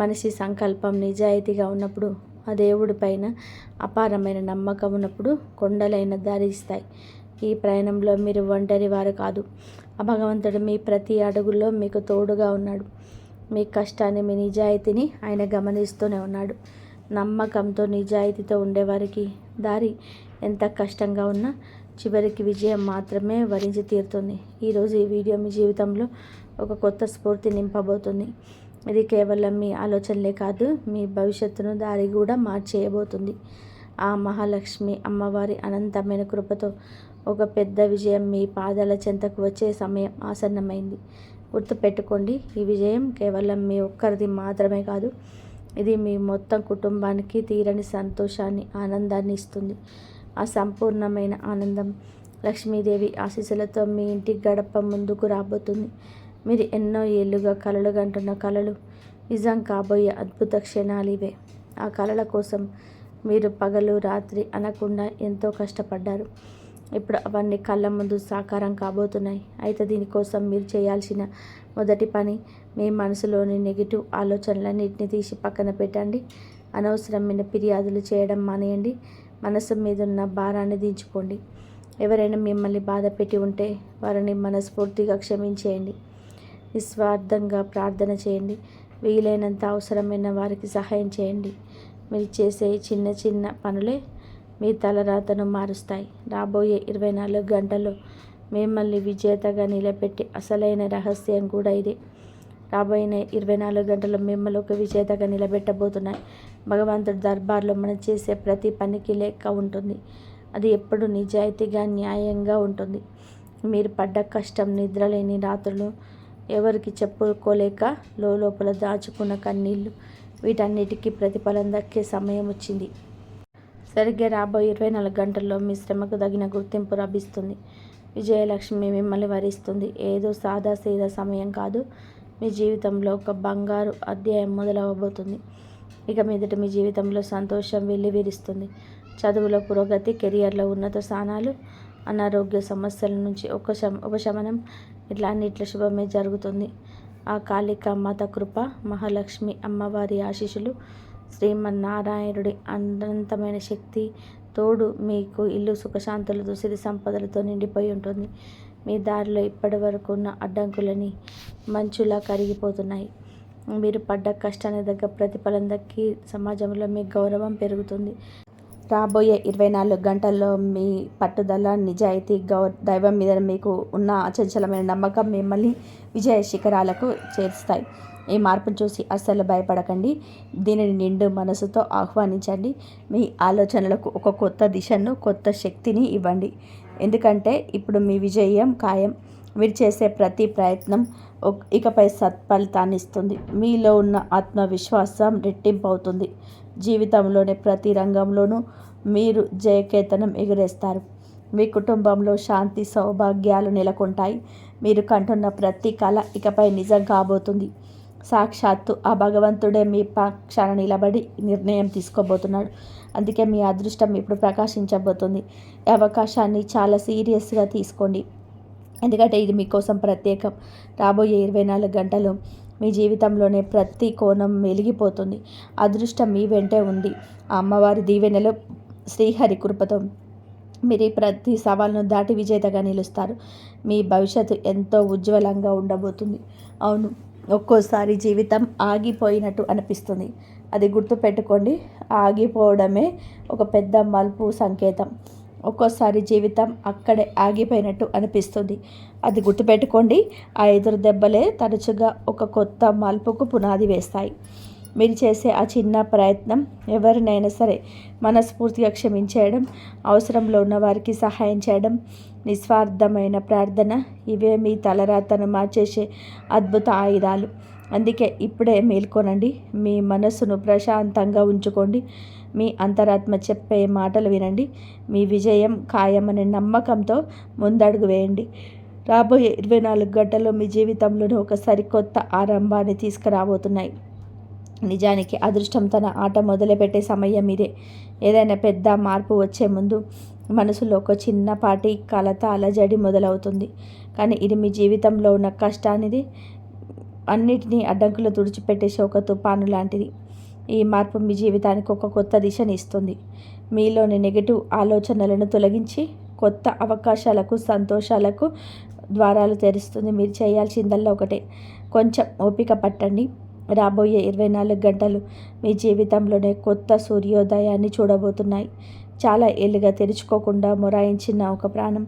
మనిషి సంకల్పం నిజాయితీగా ఉన్నప్పుడు, ఆ దేవుడి పైన అపారమైన నమ్మకం ఉన్నప్పుడు కొండలైన దారి ఇస్తాయి. ఈ ప్రయాణంలో మీరు ఒంటరి వారు కాదు. ఆ భగవంతుడు మీ ప్రతి అడుగులో మీకు తోడుగా ఉన్నాడు. మీ కష్టాన్ని, మీ నిజాయితీని ఆయన గమనిస్తూనే ఉన్నాడు. నమ్మకంతో, నిజాయితీతో ఉండేవారికి దారి ఎంత కష్టంగా ఉన్నా చివరికి విజయం మాత్రమే వరించి తీరుతుంది. ఈరోజు ఈ వీడియో మీ జీవితంలో ఒక కొత్త స్ఫూర్తి నింపబోతుంది. ఇది కేవలం మీ ఆలోచనలే కాదు, మీ భవిష్యత్తును దారి కూడా మార్చేయబోతుంది. ఆ మహాలక్ష్మి అమ్మవారి అనంతమైన కృపతో ఒక పెద్ద విజయం మీ పాదాల చెంతకు వచ్చే సమయం ఆసన్నమైంది. గుర్తుపెట్టుకోండి, ఈ విజయం కేవలం మీ ఒక్కరిది మాత్రమే కాదు, ఇది మీ మొత్తం కుటుంబానికి తీరని సంతోషాన్ని, ఆనందాన్ని ఇస్తుంది. ఆ సంపూర్ణమైన ఆనందం లక్ష్మీదేవి ఆశీస్సులతో మీ ఇంటి గడప ముందుకు రాబోతుంది. మీరు ఎన్నో ఏళ్ళుగా కలలు కంటున్న కలలు నిజం కాబోయే అద్భుత క్షణాలు ఇవే. ఆ కలల కోసం మీరు పగలు రాత్రి అనకుండా ఎంతో కష్టపడ్డారు. ఇప్పుడు అవన్నీ కళ్ళ ముందు సాకారం కాబోతున్నాయి. అయితే దీనికోసం మీరు చేయాల్సిన మొదటి పని, మీ మనసులోని నెగిటివ్ ఆలోచనలన్నింటినీ తీసి పక్కన పెట్టండి. అనవసరమైన ఫిర్యాదులు చేయడం మానేయండి. మనసు మీద ఉన్న భారాన్ని దించుకోండి. ఎవరైనా మిమ్మల్ని బాధ పెట్టి ఉంటే వారిని మనస్ఫూర్తిగా క్షమించేయండి. నిస్వార్థంగా ప్రార్థన చేయండి. వీలైనంత అవసరమైన వారికి సహాయం చేయండి. మీరు చేసే చిన్న చిన్న పనులే మీ తలరాతను మారుస్తాయి. రాబోయే 24 గంటల్లో మిమ్మల్ని విజేతగా నిలబెట్టే అసలైన రహస్యం కూడా ఇదే. రాబోయే 24 గంటల్లో మిమ్మల్ని ఒక విజేతగా నిలబెట్టబోతున్నాయి. భగవంతుడి దర్బార్లో మనం చేసే ప్రతి పనికి లెక్క ఉంటుంది. అది ఎప్పుడు నిజాయితీగా, న్యాయంగా ఉంటుంది. మీరు పడ్డ కష్టం, నిద్రలేని రాత్రులు, ఎవరికి చెప్పుకోలేక లోపల దాచుకున్న కన్నీళ్ళు, వీటన్నిటికీ ప్రతిఫలం దక్కే సమయం వచ్చింది. సరిగ్గా రాబోయే 24 గంటల్లో మీ శ్రమకు తగిన గుర్తింపు లభిస్తుంది. విజయలక్ష్మి మిమ్మల్ని వరిస్తుంది. ఏదో సాదా సీదా సమయం కాదు, మీ జీవితంలో ఒక బంగారు అధ్యాయం మొదలవబోతుంది. ఇక మీదట మీ జీవితంలో సంతోషం వెల్లివిరుస్తుంది. చదువులో పురోగతి, కెరియర్లో ఉన్నత స్థానాలు, అనారోగ్య సమస్యల నుంచి ఉపశమనం, ఇట్లా అన్నిట్ల శుభమే జరుగుతుంది. ఆ కాళిక మాత కృప, మహాలక్ష్మి అమ్మవారి ఆశీస్సులు, శ్రీమన్నారాయణుడి అనంతమైన శక్తి తోడు మీకు ఇల్లు సుఖశాంతులతో, సిరి సంపదలతో నిండిపోయి ఉంటుంది. మీ దారిలో ఇప్పటి వరకు ఉన్న అడ్డంకులని మంచులా కరిగిపోతున్నాయి. మీరు పడ్డ కష్టానికి తగ్గ ప్రతిఫలం దక్కి సమాజంలో మీ గౌరవం పెరుగుతుంది. రాబోయే 24 గంటల్లో మీ పట్టుదల, నిజాయితీ, దైవం మీద మీకు ఉన్న అచంచలమైన నమ్మకం మిమ్మల్ని విజయ శిఖరాలకు చేరుస్తాయి. ఈ మార్పును చూసి అస్సలు భయపడకండి. దీనిని నిండు మనసుతో ఆహ్వానించండి. మీ ఆలోచనలకు ఒక కొత్త దిశను, కొత్త శక్తిని ఇవ్వండి. ఎందుకంటే ఇప్పుడు మీ విజయం ఖాయం. మీరు చేసే ప్రతి ప్రయత్నం ఇకపై సత్ఫలితాన్ని ఇస్తుంది. మీలో ఉన్న ఆత్మవిశ్వాసం రెట్టింపు అవుతుంది. జీవితంలోని ప్రతి రంగంలోనూ మీరు జయకేతనం ఎగురేస్తారు. మీ కుటుంబంలో శాంతి, సౌభాగ్యాలు నెలకొంటాయి. మీరు కంటున్న ప్రతి కళ ఇకపై నిజం కాబోతుంది. సాక్షాత్తు ఆ భగవంతుడే మీ పక్షాన నిలబడి నిర్ణయం తీసుకోబోతున్నాడు. అందుకే మీ అదృష్టం ఇప్పుడు ప్రకాశించబోతుంది. ఈ అవకాశాన్ని చాలా సీరియస్గా తీసుకోండి, ఎందుకంటే ఇది మీకోసం ప్రత్యేకం. రాబోయే 24 గంటలు మీ జీవితంలోనే ప్రతి కోణం వెలిగిపోతుంది. అదృష్టం మీ వెంటే ఉంది. ఆ అమ్మవారి దీవెనలో, శ్రీహరి కృపతో మీరు ప్రతి సవాల్ను దాటి విజేతగా నిలుస్తారు. మీ భవిష్యత్తు ఎంతో ఉజ్వలంగా ఉండబోతుంది. అవును, ఒక్కోసారి జీవితం ఆగిపోయినట్టు అనిపిస్తుంది. అది గుర్తుపెట్టుకోండి, ఆగిపోవడమే ఒక పెద్ద మలుపు సంకేతం. ఒక్కోసారి జీవితం అక్కడే ఆగిపోయినట్టు అనిపిస్తుంది. అది గుర్తుపెట్టుకోండి, ఆ ఎదురు దెబ్బలే తరచుగా ఒక కొత్త మలుపుకు పునాది వేస్తాయి. మీరు చేసే ఆ చిన్న ప్రయత్నం, ఎవరినైనా సరే మనస్ఫూర్తిగా క్షమించేయడం, అవసరంలో ఉన్న వారికి సహాయం చేయడం, నిస్వార్థమైన ప్రార్థన, ఇవే మీ తలరాతను మార్చేసే అద్భుత ఆయుధాలు. అందుకే ఇప్పుడే మేల్కొనండి, మీ మనస్సును ప్రశాంతంగా ఉంచుకోండి, మీ అంతరాత్మ చెప్పే మాటలు వినండి. మీ విజయం ఖాయమనే నమ్మకంతో ముందడుగు వేయండి. రాబోయే 24 గంటల్లో మీ జీవితంలోనే ఒక సరికొత్త ఆరంభాన్ని తీసుకురాబోతున్నాయి. నిజానికి అదృష్టం తన ఆట మొదలుపెట్టే సమయం ఇదే. ఏదైనా పెద్ద మార్పు వచ్చే ముందు మనసులో ఒక చిన్నపాటి కలత, అలజడి మొదలవుతుంది. కానీ ఇది మీ జీవితంలో ఉన్న కష్టానిది, అన్నిటినీ అడ్డంకులు తుడిచిపెట్టేసి ఒక తుఫాను లాంటిది. ఈ మార్పు మీ జీవితానికి ఒక కొత్త దిశని ఇస్తుంది. మీలోని నెగిటివ్ ఆలోచనలను తొలగించి కొత్త అవకాశాలకు, సంతోషాలకు ద్వారాలు తెరుస్తుంది. మీరు చేయాల్సిందల్లా ఒకటే, కొంచెం ఓపిక పట్టండి. రాబోయే 24 గంటలు మీ జీవితంలోనే కొత్త సూర్యోదయాన్ని చూడబోతున్నాయి. చాలా ఏళ్ళుగా తెరుచుకోకుండా మొరాయించిన ఒక ప్రాణం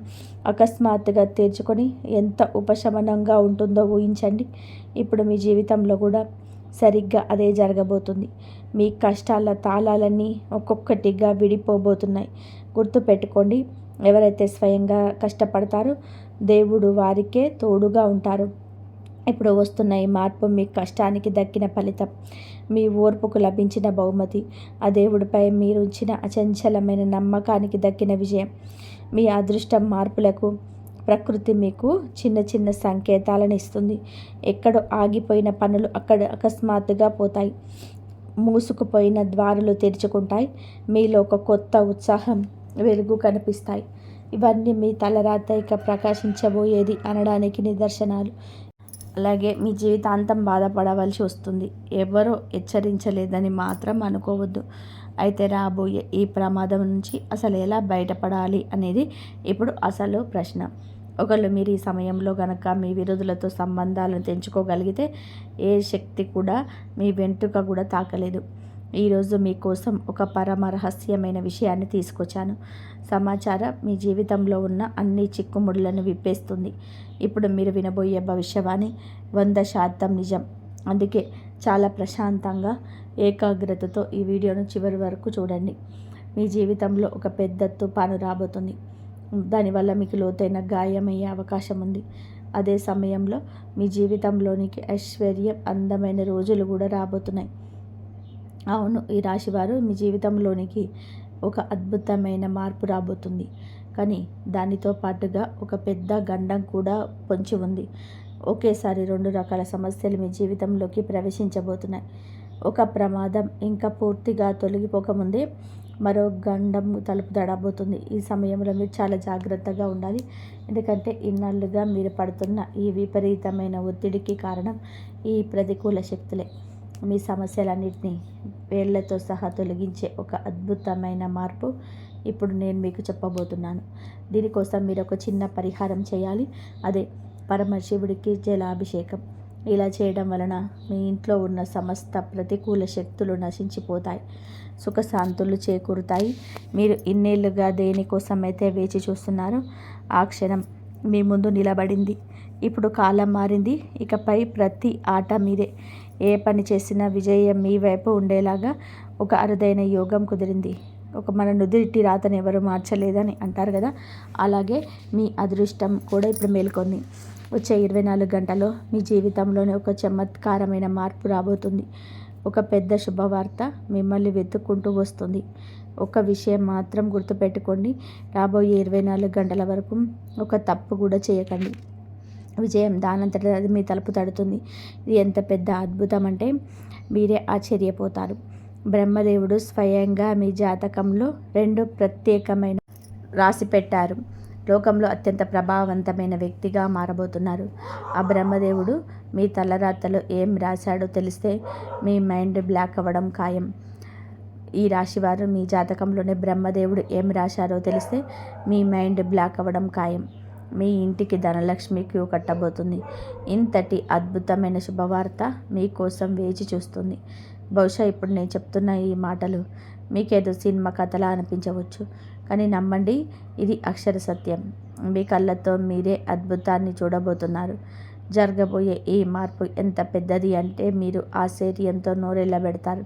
అకస్మాత్తుగా తెరుచుకొని ఎంత ఉపశమనంగా ఉంటుందో ఊహించండి. ఇప్పుడు మీ జీవితంలో కూడా సరిగ్గా అదే జరగబోతుంది. మీ కష్టాల తాళాలన్నీ ఒక్కొక్కటిగా విడిపోబోతున్నాయి. గుర్తుపెట్టుకోండి, ఎవరైతే స్వయంగా కష్టపడతారో దేవుడు వారికే తోడుగా ఉంటారు. ఇప్పుడు వస్తున్న ఈ మార్పు మీ కష్టానికి దక్కిన ఫలితం, మీ ఓర్పుకు లభించిన బహుమతి, ఆ దేవుడిపై మీరుంచిన అచంచలమైన నమ్మకానికి దక్కిన విజయం. మీ అదృష్టం మార్పులకు ప్రకృతి మీకు చిన్న చిన్న సంకేతాలను ఇస్తుంది. ఎక్కడో ఆగిపోయిన పనులు అక్కడ అకస్మాత్తుగా పోతాయి. మూసుకుపోయిన ద్వారాలు తెరుచుకుంటాయి. మీలో ఒక కొత్త ఉత్సాహం, వెలుగు కనిపిస్తాయి. ఇవన్నీ మీ తలరాత ఇక ప్రకాశించబోయేది అనడానికి నిదర్శనాలు. అలాగే మీ జీవితాంతం బాధపడవలసి వస్తుంది. ఎవరో హెచ్చరించలేదని మాత్రం అనుకోవద్దు. అయితే రాబోయే ఈ ప్రమాదం నుంచి అసలు ఎలా బయటపడాలి అనేది ఇప్పుడు అసలు ప్రశ్న. ఒకళ్ళు మీరు ఈ సమయంలో గనక మీ విరోధులతో సంబంధాలను తెంచుకోగలిగితే ఏ శక్తి కూడా మీ వెంట్రుక కూడా తాకలేదు. ఈరోజు మీకోసం ఒక పరమ రహస్యమైన విషయాన్ని తీసుకొచ్చాను. సమాచారం మీ జీవితంలో ఉన్న అన్ని చిక్కుముడులను విప్పేస్తుంది. ఇప్పుడు మీరు వినబోయే భవిష్యవాణి 100% నిజం. అందుకే చాలా ప్రశాంతంగా, ఏకాగ్రతతో ఈ వీడియోను చివరి వరకు చూడండి. మీ జీవితంలో ఒక పెద్ద తుఫాను రాబోతుంది. దానివల్ల మీకు లోతైన గాయమయ్యే అవకాశం ఉంది. అదే సమయంలో మీ జీవితంలోనికి ఐశ్వర్యం, అందమైన రోజులు కూడా రాబోతున్నాయి. అవును, ఈ రాశివారు మీ జీవితంలోనికి ఒక అద్భుతమైన మార్పు రాబోతుంది. కానీ దానితో పాటుగా ఒక పెద్ద గండం కూడా పొంచి ఉంది. ఒకేసారి 2 రకాల సమస్యలు మీ జీవితంలోకి ప్రవేశించబోతున్నాయి. ఒక ప్రమాదం ఇంకా పూర్తిగా తొలగిపోకముందే మరో గండం తలుపు తడబోతుంది. ఈ సమయంలో మీరు చాలా జాగ్రత్తగా ఉండాలి. ఎందుకంటే ఇన్నాళ్ళుగా మీరు పడుతున్న ఈ విపరీతమైన ఒత్తిడికి కారణం ఈ ప్రతికూల శక్తులే. మీ సమస్యలన్నింటినీ వేళ్లతో సహా తొలగించే ఒక అద్భుతమైన మార్పు ఇప్పుడు నేను మీకు చెప్పబోతున్నాను. దీనికోసం మీరు ఒక చిన్న పరిహారం చేయాలి. అదే పరమశివుడికి జలాభిషేకం. ఇలా చేయడం వలన మీ ఇంట్లో ఉన్న సమస్త ప్రతికూల శక్తులు నశించిపోతాయి, సుఖశాంతులు చేకూరుతాయి. మీరు ఇన్నేళ్లుగా దేనికోసమైతే వేచి చూస్తున్నారో ఆ క్షణం మీ ముందు నిలబడింది. ఇప్పుడు కాలం మారింది. ఇకపై ప్రతి ఆట మీదే. ఏ పని చేసినా విజయం మీ వైపు ఉండేలాగా ఒక అరుదైన యోగం కుదిరింది. మన నుదిటి రాతను ఎవరు మార్చలేదని అంటారు కదా, అలాగే మీ అదృష్టం కూడా ఇప్పుడు మేల్కొంది. వచ్చే 24 గంటల్లో మీ జీవితంలోనే ఒక చమత్కారమైన మార్పు రాబోతుంది. ఒక పెద్ద శుభవార్త మిమ్మల్ని వెతుక్కుంటూ వస్తుంది. ఒక విషయం మాత్రం గుర్తుపెట్టుకోండి, రాబోయే 24 గంటల వరకు ఒక తప్పు కూడా చేయకండి. విజయం దానంతట అది మీ తలుపు తడుతుంది. ఇది ఎంత పెద్ద అద్భుతం అంటే మీరే ఆశ్చర్యపోతారు. బ్రహ్మదేవుడు స్వయంగా మీ జాతకంలో 2 ప్రత్యేకమైన రాసి పెట్టారు. లోకంలో అత్యంత ప్రభావవంతమైన వ్యక్తిగా మారబోతున్నారు. ఆ బ్రహ్మదేవుడు మీ తలరాతలో ఏం రాశాడో తెలిస్తే మీ మైండ్ బ్లాక్ అవ్వడం ఖాయం. ఈ రాశివారు మీ జాతకంలోనే బ్రహ్మదేవుడు ఏం రాశారో తెలిస్తే మీ మైండ్ బ్లాక్ అవ్వడం ఖాయం. మీ ఇంటికి ధనలక్ష్మి క్యూ కట్టబోతుంది. ఇంతటి అద్భుతమైన శుభవార్త మీకోసం వేచి చూస్తుంది. బహుశా ఇప్పుడు నేను చెప్తున్న ఈ మాటలు మీకేదో సినిమా కథలా అనిపించవచ్చు, కానీ నమ్మండి, ఇది అక్షర సత్యం. మీ కళ్ళతో మీరే అద్భుతాన్ని చూడబోతున్నారు. జరగబోయే ఈ మార్పు ఎంత పెద్దది అంటే మీరు ఆశ్చర్యంతో నోరెళ్ళబెడతారు.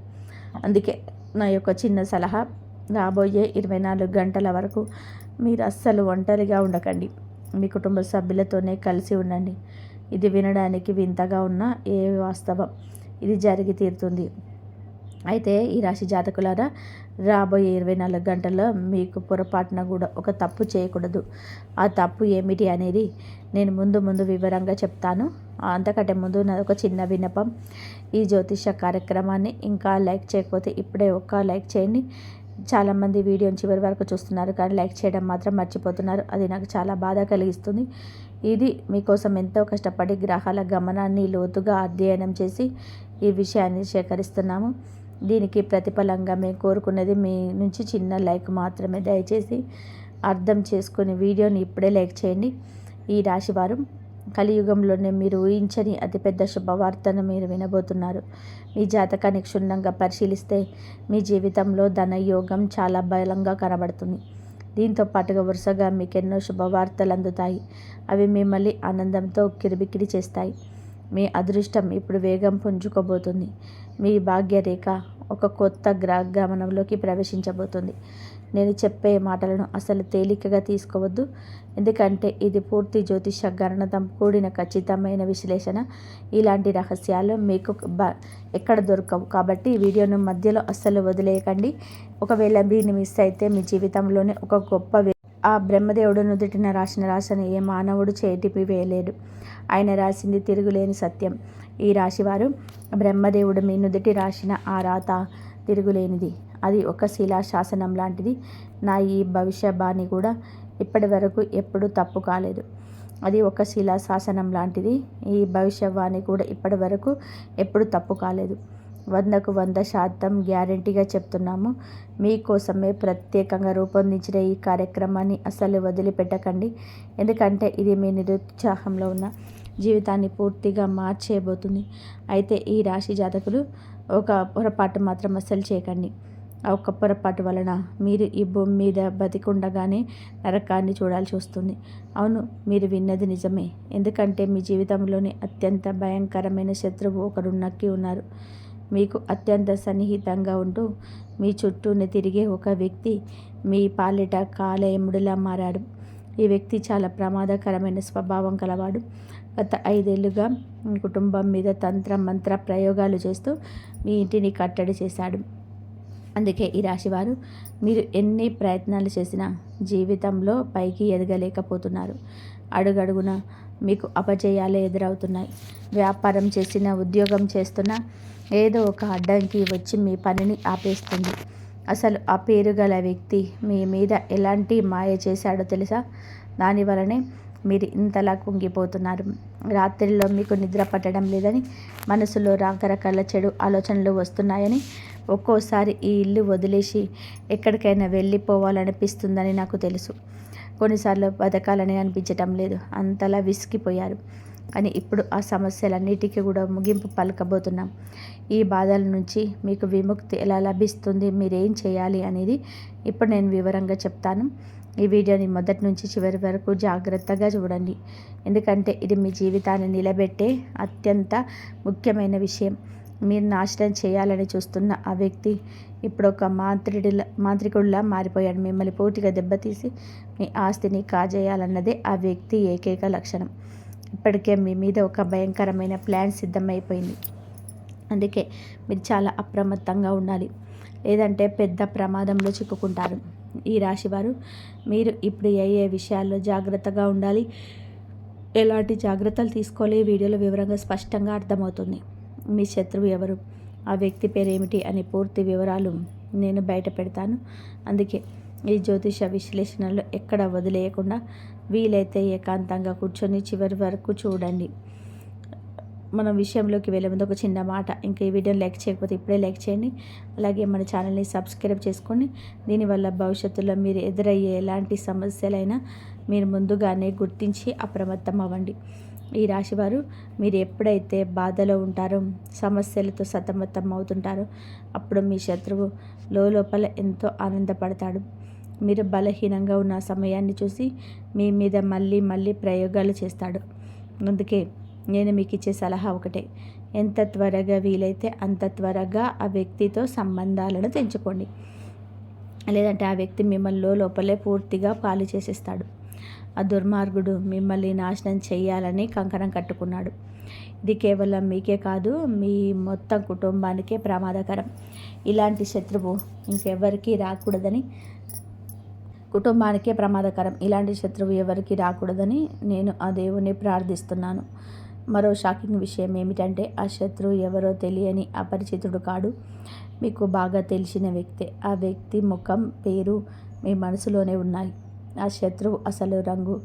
అందుకే నా యొక్క చిన్న సలహా, రాబోయే 24 గంటల వరకు మీరు అస్సలు ఒంటరిగా ఉండకండి. మీ కుటుంబ సభ్యులతోనే కలిసి ఉండండి. ఇది వినడానికి వింతగా ఉన్న ఏ వాస్తవం, ఇది జరిగి తీరుతుంది. అయితే ఈ రాశి జాతకులారా, రాబోయే 24 గంటల్లో మీకు పొరపాటున కూడా ఒక తప్పు చేయకూడదు. ఆ తప్పు ఏమిటి అనేది నేను ముందు వివరంగా చెప్తాను. అంతకంటే ముందు నాది ఒక చిన్న విన్నపం. ఈ జ్యోతిష కార్యక్రమాన్ని ఇంకా లైక్ చేయకపోతే ఇప్పుడే ఒక లైక్ చేయండి. చాలామంది వీడియోని చివరి వరకు చూస్తున్నారు, కానీ లైక్ చేయడం మాత్రం మర్చిపోతున్నారు. అది నాకు చాలా బాధ కలిగిస్తుంది. ఇది మీకోసం ఎంతో కష్టపడి గ్రహాల గమనాన్ని లోతుగా అధ్యయనం చేసి ఈ విషయాన్ని సేకరిస్తున్నాము. దీనికి ప్రతిఫలంగా మేము కోరుకున్నది మీ నుంచి చిన్న లైక్ మాత్రమే. దయచేసి అర్థం చేసుకుని వీడియోని ఇప్పుడే లైక్ చేయండి. ఈ రాశివారు కలియుగంలోనే మీరు ఊహించని అతిపెద్ద శుభవార్తను మీరు వినబోతున్నారు. మీ జాతకాన్ని క్షుణ్ణంగా పరిశీలిస్తే మీ జీవితంలో ధనయోగం చాలా బలంగా కనబడుతుంది. దీంతో పాటుగా వరుసగా మీకెన్నో శుభవార్తలు అందుతాయి. అవి మిమ్మల్ని ఆనందంతో కిరిబికిరి చేస్తాయి. మీ అదృష్టం ఇప్పుడు వేగం పుంజుకోబోతుంది. మీ భాగ్యరేఖ ఒక కొత్త గమనంలోకి ప్రవేశించబోతుంది. నేను చెప్పే మాటలను అసలు తేలికగా తీసుకోవద్దు, ఎందుకంటే ఇది పూర్తి జ్యోతిష గణనతో కూడిన ఖచ్చితమైన విశ్లేషణ. ఇలాంటి రహస్యాలు మీకు ఎక్కడ దొరకవు. కాబట్టి ఈ వీడియోను మధ్యలో అస్సలు వదిలేయకండి. ఒకవేళ దీన్ని మిస్ అయితే మీ జీవితంలోనే ఒక గొప్ప ఆ బ్రహ్మదేవుడు నుదుటిన రాసిన రాశిని ఏ మానవుడు చేటిపి వేయలేడు. ఆయన రాసింది తిరుగులేని సత్యం. ఈ రాశివారు బ్రహ్మదేవుడు మీ నుదుటి రాసిన ఆ రాత తిరుగులేనిది. అది ఒక శిలాశాసనం లాంటిది. నా ఈ భవిష్యవాణి కూడా ఇప్పటి వరకు ఎప్పుడూ తప్పు కాలేదు. అది ఒక శిలాశాసనం లాంటిది. ఈ భవిష్యవాణి కూడా ఇప్పటి వరకు ఎప్పుడు తప్పు కాలేదు. 100% గ్యారెంటీగా చెప్తున్నాము. మీకోసమే ప్రత్యేకంగా రూపొందించిన ఈ కార్యక్రమాన్ని అస్సలు వదిలిపెట్టకండి, ఎందుకంటే ఇది మీ నిరుత్సాహంలో ఉన్న జీవితాన్ని పూర్తిగా మార్చేయబోతుంది. అయితే ఈ రాశి జాతకులు ఒక పొరపాటు మాత్రం అస్సలు చేయకండి. ఆ ఒక్క పొరపాటు వలన మీరు ఈ భూమి మీద బతికుండగానే నరకాన్ని చూడాల్సి వస్తుంది. అవును, మీరు విన్నది నిజమే. ఎందుకంటే మీ జీవితంలోని అత్యంత భయంకరమైన శత్రువు ఒకరు నక్కి ఉన్నారు. మీకు అత్యంత సన్నిహితంగా ఉంటూ మీ చుట్టూనే తిరిగే ఒక వ్యక్తి మీ పాలిట కాలయముడిలా మారాడు. ఈ వ్యక్తి చాలా ప్రమాదకరమైన స్వభావం కలవాడు. గత 5 ఏళ్లుగా మీ కుటుంబం మీద తంత్ర మంత్ర ప్రయోగాలు చేస్తూ మీ ఇంటిని కట్టడి చేశాడు. అందుకే ఈ రాశివారు మీరు ఎన్ని ప్రయత్నాలు చేసినా జీవితంలో పైకి ఎదగలేకపోతున్నారు. అడుగడుగున మీకు అపజయాలే ఎదురవుతున్నాయి. వ్యాపారం చేసినా, ఉద్యోగం చేస్తున్నా ఏదో ఒక అడ్డంకి వచ్చి మీ పనిని ఆపేస్తుంది. అసలు ఆ పేరు గల వ్యక్తి మీ మీద ఎలాంటి మాయ చేశాడో తెలుసా? దానివలనే మీరు ఇంతలా కుంగిపోతున్నారు. రాత్రిలో మీకు నిద్ర పట్టడం లేదని, మనసులో రకరకాల చెడు ఆలోచనలు వస్తున్నాయని, ఒక్కోసారి ఈ ఇల్లు వదిలేసి ఎక్కడికైనా వెళ్ళిపోవాలనిపిస్తుందని నాకు తెలుసు. కొన్నిసార్లు బతకాలని అనిపించటం లేదు. అంతలా విసిగిపోయారు. కానీ ఇప్పుడు ఆ సమస్యలన్నిటికీ కూడా ముగింపు పలకబోతున్నాం. ఈ బాధల నుంచి మీకు విముక్తి ఎలా లభిస్తుంది, మీరేం చేయాలి అనేది ఇప్పుడు నేను వివరంగా చెప్తాను. ఈ వీడియోని మొదటి నుంచి చివరి వరకు జాగ్రత్తగా చూడండి, ఎందుకంటే ఇది మీ జీవితాన్ని నిలబెట్టే అత్యంత ముఖ్యమైన విషయం. మీరు నాశనం చేయాలని చూస్తున్న ఆ వ్యక్తి ఇప్పుడు ఒక మాంత్రికుడిలా మారిపోయాడు. మిమ్మల్ని పూర్తిగా దెబ్బతీసి మీ ఆస్తిని కాజేయాలన్నదే ఆ వ్యక్తి ఏకైక లక్షణం. ఇప్పటికే మీ మీద ఒక భయంకరమైన ప్లాన్ సిద్ధమైపోయింది. అందుకే మీరు చాలా అప్రమత్తంగా ఉండాలి, లేదంటే పెద్ద ప్రమాదంలో చిక్కుకుంటారు. ఈ రాశివారు మీరు ఇప్పుడు ఏ విషయాల్లో జాగ్రత్తగా ఉండాలి, ఎలాంటి జాగ్రత్తలు తీసుకోవాలి ఈ వీడియోలో వివరంగా స్పష్టంగా అర్థమవుతుంది. మీ శత్రువు ఎవరు, ఆ వ్యక్తి పేరు ఏమిటి అనే పూర్తి వివరాలు నేను బయట పెడతాను. అందుకే ఈ జ్యోతిష విశ్లేషణలో ఎక్కడ వదిలేయకుండా వీలైతే ఏకాంతంగా కూర్చొని చివరి వరకు చూడండి. మన విషయంలోకి వెళ్ళే ముందు ఒక చిన్న మాట, ఇంకా ఈ వీడియోని లైక్ చేయకపోతే ఇప్పుడే లైక్ చేయండి. అలాగే మన ఛానల్ని సబ్స్క్రైబ్ చేసుకోండి. దీనివల్ల భవిష్యత్తులో మీరు ఎదురయ్యే ఎలాంటి సమస్యలైనా మీరు ముందుగానే గుర్తించి అప్రమత్తం అవ్వండి. ఈ రాశివారు మీరు ఎప్పుడైతే బాధలో ఉంటారో, సమస్యలతో సతమతం అవుతుంటారో అప్పుడు మీ శత్రువు లోపల ఎంతో ఆనందపడతాడు. మీరు బలహీనంగా ఉన్న సమయాన్ని చూసి మీ మీద మళ్ళీ మళ్ళీ ప్రయోగాలు చేస్తాడు. అందుకే నేను మీకు ఇచ్చే సలహా ఒకటే, ఎంత త్వరగా వీలైతే అంత త్వరగా ఆ వ్యక్తితో సంబంధాలను తెంచుకోండి. లేదంటే ఆ వ్యక్తి మిమ్మల్ని లోపలే పూర్తిగా పాలు చేసేస్తాడు. ఆ దుర్మార్గుడు మిమ్మల్ని నాశనం చేయాలని కంకణం కట్టుకున్నాడు. ఇది కేవలం మీకే కాదు, మీ మొత్తం కుటుంబానికే ప్రమాదకరం. ఇలాంటి శత్రువు ఇంకెవరికి రాకూడదని, కుటుంబానికే ప్రమాదకరం. ఇలాంటి శత్రువు ఎవరికి రాకూడదని నేను ఆ దేవుణ్ణి ప్రార్థిస్తున్నాను. మరో షాకింగ్ విషయం ఏమిటంటే ఆ శత్రువు ఎవరో తెలియని అపరిచితుడు కాడు, మీకు బాగా తెలిసిన వ్యక్తే. ఆ వ్యక్తి ముఖం, పేరు మీ మనసులోనే ఉన్నాయి. ఆ శత్రువు అసలు రంగు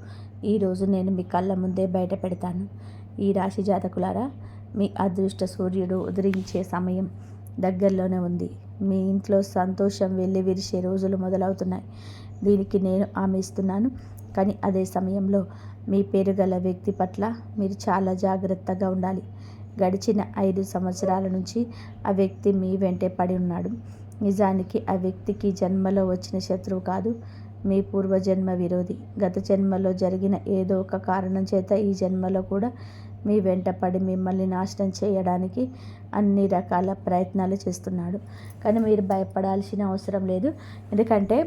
ఈరోజు నేను మీ కళ్ళ ముందే బయట పెడతాను. ఈ రాశి జాతకులారా, మీ అదృష్ట సూర్యుడు ఉదయించే సమయం దగ్గరలోనే ఉంది. మీ ఇంట్లో సంతోషం వెళ్ళి విరిసే రోజులు మొదలవుతున్నాయి. దీనికి నేను హామీ ఇస్తున్నాను. కానీ అదే సమయంలో మీ పేరు గల వ్యక్తి పట్ల మీరు చాలా జాగ్రత్తగా ఉండాలి. గడిచిన 5 సంవత్సరాల నుంచి ఆ వ్యక్తి మీ వెంటే పడి ఉన్నాడు. నిజానికి ఆ వ్యక్తికి జన్మలో వచ్చిన శత్రువు కాదు, మీ పూర్వజన్మ విరోధి. గత జన్మలో జరిగిన ఏదో ఒక కారణం చేత ఈ జన్మలో కూడా మీ వెంట పడి మిమ్మల్ని నాశనం చేయడానికి అన్ని రకాల ప్రయత్నాలు చేస్తున్నాడు. కానీ మీరు భయపడాల్సిన అవసరం లేదు. ఎందుకంటే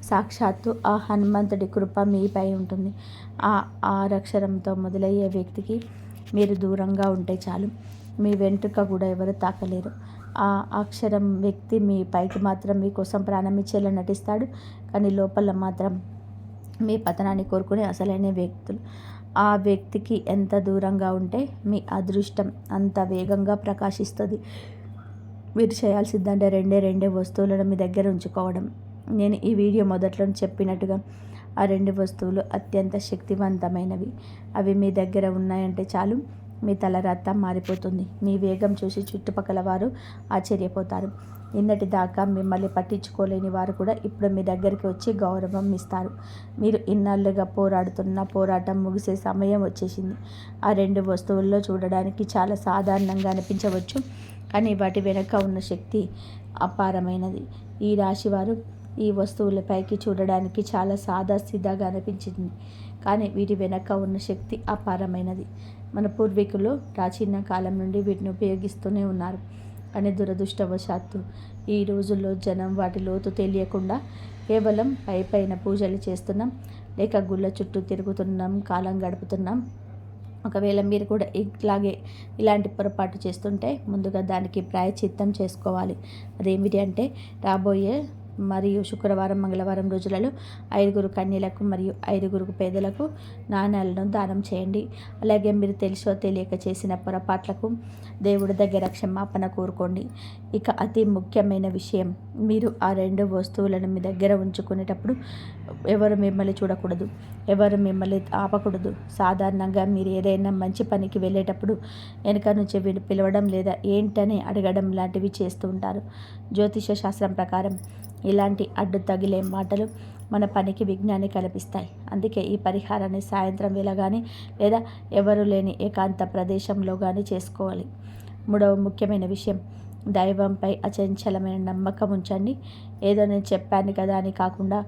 సాక్షాత్తు ఆ హనుమంతుడి కృప మీపై ఉంటుంది. ఆ అక్షరంతో మొదలయ్యే వ్యక్తికి మీరు దూరంగా ఉంటే చాలు, మీ వెంట్రుక కూడా ఎవరు తాకలేరు. ఆ అక్షరం వ్యక్తి మీ పైకి మాత్రం మీకోసం ప్రాణం ఇచ్చేలా నటిస్తాడు, కానీ లోపల మాత్రం మీ పతనాన్ని కోరుకునే అసలైన వ్యక్తులు. ఆ వ్యక్తికి ఎంత దూరంగా ఉంటే మీ అదృష్టం అంత వేగంగా ప్రకాశిస్తుంది. మీరు చేయాల్సిందంటే రెండే వస్తువులను మీ దగ్గర ఉంచుకోవడం. నేను ఈ వీడియో మొదట్లో చెప్పినట్టుగా ఆ 2 వస్తువులు అత్యంత శక్తివంతమైనవి. అవి మీ దగ్గర ఉన్నాయంటే చాలు, మీ తలరాత మారిపోతుంది. మీ వేగం చూసి చుట్టుపక్కల వారు ఆశ్చర్యపోతారు. నిన్నటి దాకా మిమ్మల్ని పట్టించుకోలేని వారు కూడా ఇప్పుడు మీ దగ్గరికి వచ్చి గౌరవం ఇస్తారు. మీరు ఇన్నాళ్ళుగా పోరాడుతున్న పోరాటం ముగిసే సమయం వచ్చేసింది. ఆ 2 వస్తువుల్లో చూడడానికి చాలా సాధారణంగా అనిపించవచ్చు, కానీ వాటి వెనుక ఉన్న శక్తి అపారమైనది. ఈ రాశివారు ఈ వస్తువులపైకి చూడడానికి చాలా సాదాసీదాగా అనిపించింది, కానీ వీటి వెనక ఉన్న శక్తి అపారమైనది. మన పూర్వీకులు ప్రాచీన కాలం నుండి వీటిని ఉపయోగిస్తూనే ఉన్నారు. కానీ దురదృష్టవశాత్తు ఈ రోజుల్లో జనం వాటి లోతు తెలియకుండా కేవలం పైన పూజలు చేస్తున్నాం, లేక గుళ్ళ చుట్టూ తిరుగుతున్నాం, కాలం గడుపుతున్నాం. ఒకవేళ మీరు కూడా ఇలాంటి పొరపాటు చేస్తుంటే ముందుగా దానికి ప్రాయశ్చిత్తం చేసుకోవాలి. అదేమిటి అంటే రాబోయే మరియు శుక్రవారం, మంగళవారం రోజులలో 5 కన్యలకు మరియు 5 పేదలకు నాణ్యాలను దానం చేయండి. అలాగే మీరు తెలుసో తెలియక చేసిన పొరపాట్లకు దేవుడి దగ్గర క్షమాపణ కోరుకోండి. ఇక అతి ముఖ్యమైన విషయం, మీరు ఆ 2 వస్తువులను మీ దగ్గర ఉంచుకునేటప్పుడు ఎవరు మిమ్మల్ని చూడకూడదు, ఎవరు మిమ్మల్ని ఆపకూడదు. సాధారణంగా మీరు ఏదైనా మంచి పనికి వెళ్ళేటప్పుడు వెనుక నుంచి పిలవడం లేదా ఏంటని అడగడం లాంటివి చేస్తూ ఉంటారు. జ్యోతిష శాస్త్రం ప్రకారం ఇలాంటి అడ్డు తగిలే మాటలు మన పనికి విఘ్నాన్ని కల్పిస్తాయి. అందుకే ఈ పరిహారాన్ని సాయంత్రం వేళ కానీ లేదా ఎవరు లేని ఏకాంత ప్రదేశంలో కానీ చేసుకోవాలి. 3వ ముఖ్యమైన విషయం, దైవంపై అచంచలమైన నమ్మకం ఉంచండి. ఏదో నేను చెప్పాను కదా అని కాకుండా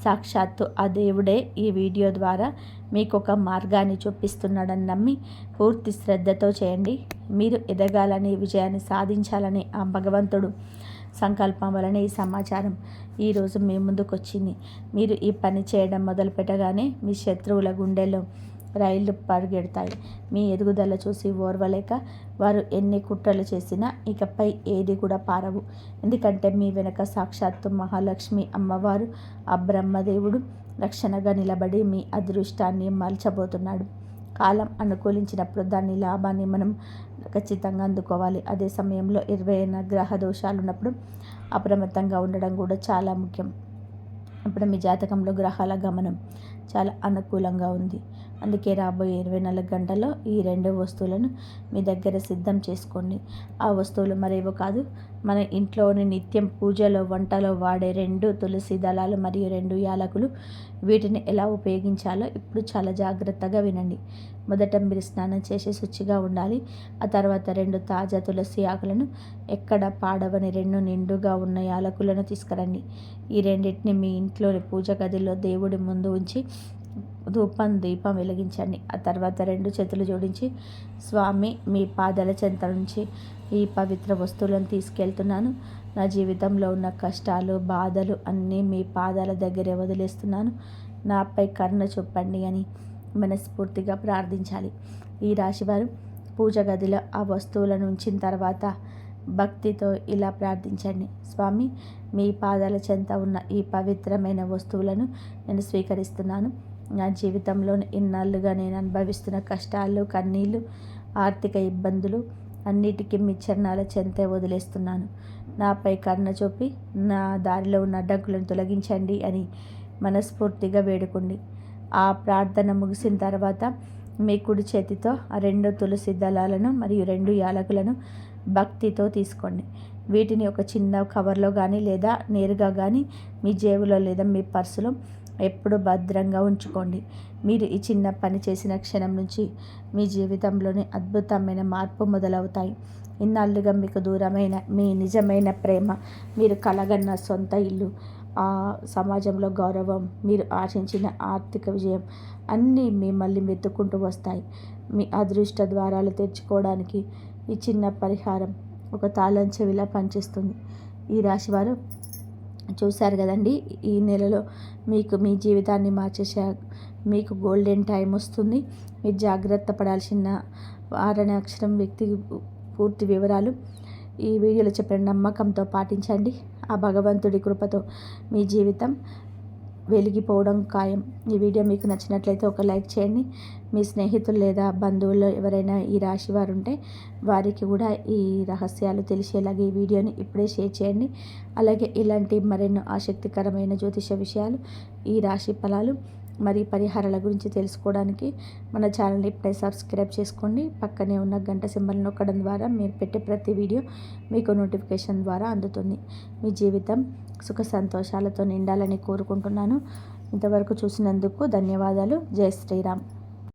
సాక్షాత్తు ఆ దేవుడే ఈ వీడియో ద్వారా మీకు ఒక మార్గాన్ని చూపిస్తున్నాడని నమ్మి పూర్తి శ్రద్ధతో చేయండి. మీరు ఎదగాలని, విజయాన్ని సాధించాలని ఆ భగవంతుడు సంకల్పం వలన ఈ సమాచారం ఈరోజు మీ ముందుకు వచ్చింది. మీరు ఈ పని చేయడం మొదలు పెట్టగానే మీ శత్రువుల గుండెల్లో రైళ్లు పరిగెడతాయి. మీ ఎదుగుదల చూసి ఓర్వలేక వారు ఎన్ని కుట్రలు చేసినా ఇకపై ఏది కూడా పారవు. ఎందుకంటే మీ వెనక సాక్షాత్తు మహాలక్ష్మి అమ్మవారు, ఆ బ్రహ్మదేవుడు రక్షణగా నిలబడి మీ అదృష్టాన్ని మలచబోతున్నాడు. కాలం అనుకూలించినప్పుడు దాని లాభాన్ని మనం ఖచ్చితంగా అందుకోవాలి. అదే సమయంలో 20 గ్రహ దోషాలు ఉన్నప్పుడు అప్రమత్తంగా ఉండడం కూడా చాలా ముఖ్యం. ఇప్పుడు మీ జాతకంలో గ్రహాల గమనం చాలా అనుకూలంగా ఉంది. అందుకే రాబోయే 24 గంటల్లో ఈ 2 వస్తువులను మీ దగ్గర సిద్ధం చేసుకోండి. ఆ వస్తువులు మరేవో కాదు, మన ఇంట్లోని నిత్యం పూజలో వంటలో వాడే 2 తులసి దళాలు మరియు 2 యాలకులు. వీటిని ఎలా ఉపయోగించాలో ఇప్పుడు చాలా జాగ్రత్తగా వినండి. మొదట మీరు స్నానం చేసి శుచిగా ఉండాలి. ఆ తర్వాత 2 తాజా తులసి ఆకులను, ఎక్కడ పాడవని 2 నిండుగా ఉన్న యాలకులను తీసుకురండి. ఈ రెండింటిని మీ ఇంట్లోని పూజ గదిలో దేవుడి ముందు ఉంచి దీపం వెలిగించండి. ఆ తర్వాత 2 చేతులు జోడించి, స్వామి, మీ పాదాల చెంత నుంచి ఈ పవిత్ర వస్తువులను తీసుకెళ్తున్నాను. నా జీవితంలో ఉన్న కష్టాలు, బాధలు అన్నీ మీ పాదాల దగ్గరే వదిలేస్తున్నాను. నాపై కరుణ చూపండి అని మనస్ఫూర్తిగా ప్రార్థించాలి. ఈ రాశివారు పూజ గదిలో ఆ వస్తువులను ఉంచిన తర్వాత భక్తితో ఇలా ప్రార్థించండి. స్వామి, మీ పాదాల చెంత ఉన్న ఈ పవిత్రమైన వస్తువులను నేను స్వీకరిస్తున్నాను. నా జీవితంలో ఇన్నాళ్ళుగా నేను అనుభవిస్తున్న కష్టాలు, కన్నీళ్ళు, ఆర్థిక ఇబ్బందులు అన్నిటికీ మీ చరణాల చెంతే వదిలేస్తున్నాను. నాపై కరుణ చూపి నా దారిలో ఉన్న అడ్డంకులను తొలగించండి అని మనస్ఫూర్తిగా వేడుకోండి. ఆ ప్రార్థన ముగిసిన తర్వాత మీ కుడి చేతితో ఆ 2 తులసి దళాలను మరియు 2 యాలకులను భక్తితో తీసుకోండి. వీటిని ఒక చిన్న కవర్లో కానీ లేదా నేరుగా కానీ మీ జేబులో లేదా మీ పర్సులో ఎప్పుడు భద్రంగా ఉంచుకోండి. మీరు ఈ చిన్న పని చేసిన క్షణం నుంచి మీ జీవితంలోని అద్భుతమైన మార్పు మొదలవుతాయి. ఇన్నాళ్ళుగా మీకు దూరమైన మీ నిజమైన ప్రేమ, మీరు కలగన్న సొంత ఇల్లు, ఆ సమాజంలో గౌరవం, మీరు ఆశించిన ఆర్థిక విజయం అన్నీ మిమ్మల్ని వెతుక్కుంటూ వస్తాయి. మీ అదృష్ట ద్వారాలు తెరుచుకోవడానికి ఈ చిన్న పరిహారం ఒక తాళం చెవిలా పనిచేస్తుంది. ఈ రాశివారు చూశారు కదండి, ఈ నెలలో మీకు మీ జీవితాన్ని మార్చేసే మీకు గోల్డెన్ టైం వస్తుంది. మీరు జాగ్రత్త పడాల్సిన 6వ అక్షరం వ్యక్తి పూర్తి వివరాలు ఈ వీడియోలో చెప్పిన నమ్మకంతో పాటించండి. ఆ భగవంతుడి కృపతో మీ జీవితం వెలిగిపోవడం ఖాయం. ఈ వీడియో మీకు నచ్చినట్లయితే ఒక లైక్ చేయండి. మీ స్నేహితులు లేదా బంధువుల్లో ఎవరైనా ఈ రాశి వారు ఉంటే వారికి కూడా ఈ రహస్యాలు తెలిసేలాగా ఈ వీడియోని ఇప్పుడే షేర్ చేయండి. అలాగే ఇలాంటి మరెన్నో ఆసక్తికరమైన జ్యోతిష విషయాలు, ఈ రాశి ఫలాలు మరియు పరిహారాల గురించి తెలుసుకోవడానికి మన ఛానల్ని ఇప్పుడే సబ్స్క్రైబ్ చేసుకోండి. పక్కనే ఉన్న గంట సింబల్ నొక్కడం ద్వారా మీరు పెట్టే ప్రతి వీడియో మీకు నోటిఫికేషన్ ద్వారా అందుతుంది. మీ జీవితం సుఖ సంతోషాలతో నిండాలని కోరుకుంటున్నాను. ఇంతవరకు చూసినందుకు ధన్యవాదాలు. జై శ్రీరామ్.